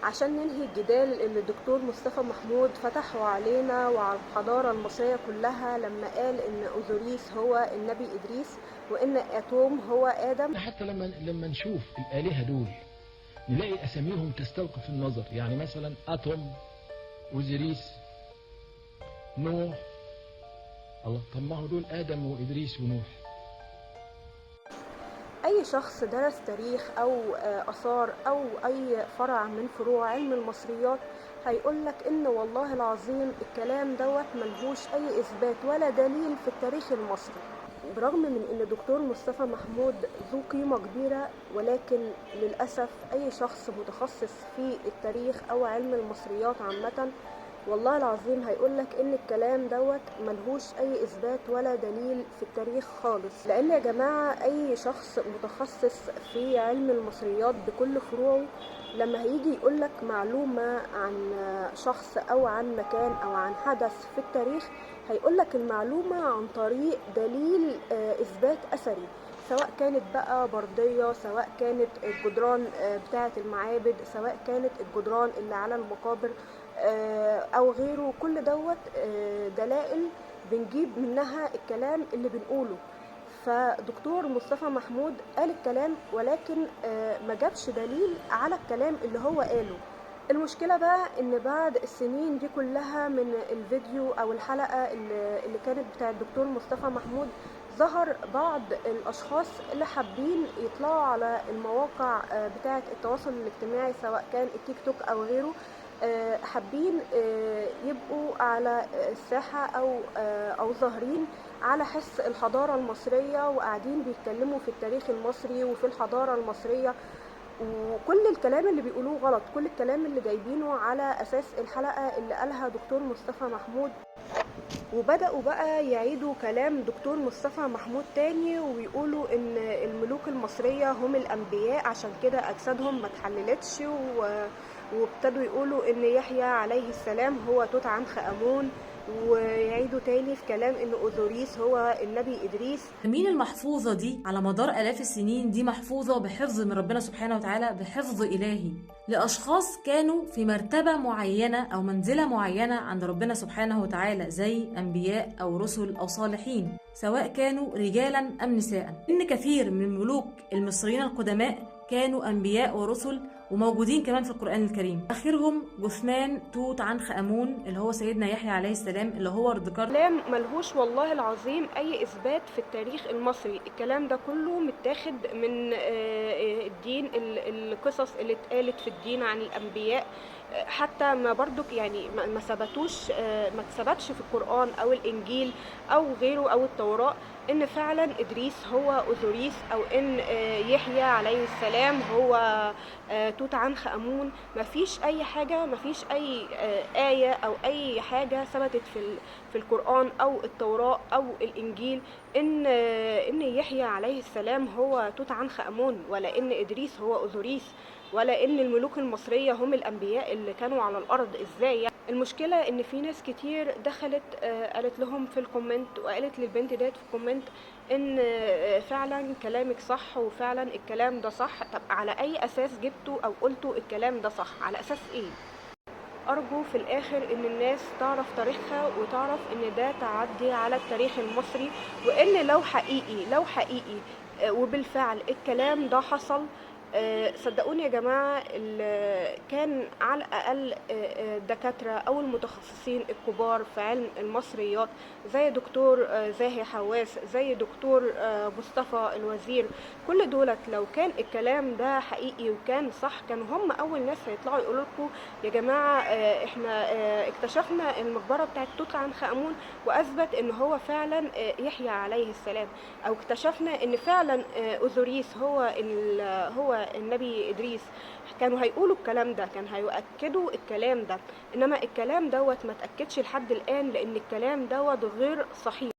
عشان ننهي الجدال اللي الدكتور مصطفى محمود فتحه علينا وعلى الحضارة المصرية كلها لما قال إن أوزوريس هو النبي إدريس وإن أتوم هو آدم. حتى لما نشوف الآلهة دول نلاقي أساميهم تستوقف النظر، يعني مثلا أتوم، أوزوريس، نوح. الله، طب ما هو دول آدم وإدريس ونوح. أي شخص درس تاريخ أو آثار أو أي فرع من فروع علم المصريات هيقولك إن والله العظيم الكلام دوت ملهوش أي إثبات ولا دليل في التاريخ المصري. برغم من إن دكتور مصطفى محمود ذو قيمة كبيرة، ولكن للأسف أي شخص متخصص في التاريخ أو علم المصريات عامة والله العظيم هيقولك ان الكلام دوت ملهوش اي اثبات ولا دليل في التاريخ خالص. لان يا جماعة اي شخص متخصص في علم المصريات بكل فروعه لما هيجي يقولك معلومة عن شخص او عن مكان او عن حدث في التاريخ هيقولك المعلومة عن طريق دليل اثبات اثري، سواء كانت بقى بردية، سواء كانت الجدران بتاعة المعابد، سواء كانت الجدران اللي على المقابر او غيره. كل دوت دلائل بنجيب منها الكلام اللي بنقوله. فدكتور مصطفى محمود قال الكلام ولكن ما جابش دليل على الكلام اللي هو قاله. المشكلة بقى ان بعد السنين دي كلها من الفيديو او الحلقة اللي كانت بتاع الدكتور مصطفى محمود ظهر بعض الاشخاص اللي حابين يطلعوا على المواقع بتاعة التواصل الاجتماعي سواء كان التيك توك او غيره، حابين يبقوا على الساحة أو ظاهرين على حس الحضارة المصرية وقاعدين بيتكلموا في التاريخ المصري وفي الحضارة المصرية، وكل الكلام اللي بيقولوه غلط، كل الكلام اللي جايبينه على أساس الحلقة اللي قالها دكتور مصطفى محمود. وبدأوا بقى يعيدوا كلام دكتور مصطفى محمود تاني ويقولوا ان الملوك المصرية هم الانبياء عشان كده اجسادهم ما اتحللتش، وابتدوا يقولوا ان يحيى عليه السلام هو توت عنخ امون، ويعيدوا تاني في كلام ان اوزوريس هو النبي ادريس. مين المحفوظة دي على مدار آلاف السنين دي محفوظة بحفظ من ربنا سبحانه وتعالى، بحفظ إلهي لأشخاص كانوا في مرتبة معينة أو منزلة معينة عند ربنا سبحانه وتعالى زي أنبياء أو رسل أو صالحين، سواء كانوا رجالا أم نساء. إن كثير من ملوك المصريين القدماء كانوا أنبياء ورسل وموجودين كمان في القرآن الكريم. آخرهم جثمان توت عنخ آمون اللي هو سيدنا يحيى عليه السلام اللي هو ردكار. كلام ملهوش والله العظيم أي إثبات في التاريخ المصري. الكلام ده كله متاخد من الدين، القصص اللي اتقالت في الدين عن الأنبياء، حتى ما برضك يعني ما ثبتوش، ما اتثبتش في القرآن أو الإنجيل أو غيره أو التوراة إن فعلا إدريس هو أوزوريس أو إن يحيى عليه السلام هو توت عنخ آمون. مفيش أي حاجة، مفيش أي آية أو أي حاجة ثبتت في القرآن أو التوراة أو الإنجيل إن يحيى عليه السلام هو توت عنخ آمون، ولا إن إدريس هو أوزوريس، ولا ان الملوك المصرية هم الانبياء اللي كانوا على الارض. ازاي يعني؟ المشكلة ان في ناس كتير دخلت قالت لهم في الكومنت وقالت للبنت ديت في الكومنت ان فعلا كلامك صح وفعلا الكلام ده صح. طب على اي اساس جبتوا او قلتوا الكلام ده صح؟ على اساس ايه؟ أرجو في الآخر إن الناس تعرف تاريخها وتعرف إن ده تعدي على التاريخ المصري، وإن لو حقيقي وبالفعل الكلام ده حصل، صدقوني يا جماعة كان على الأقل الدكاترة أو المتخصصين الكبار في علم المصريات زي دكتور زاهي حواس، زي دكتور مصطفى الوزير، كل دولت لو كان الكلام ده حقيقي وكان صح كانوا هم أول ناس هيطلعوا يقولوا لكم يا جماعة احنا اكتشفنا المقبرة بتاعت توت عنخ آمون وأثبت إن هو فعلا يحيى عليه السلام، أو اكتشفنا إن فعلا أوزوريس هو النبي إدريس. كانوا هيقولوا الكلام ده، كان هيؤكدوا الكلام ده، إنما الكلام دوت ما تأكدش لحد الآن لأن الكلام دوت غير صحيح.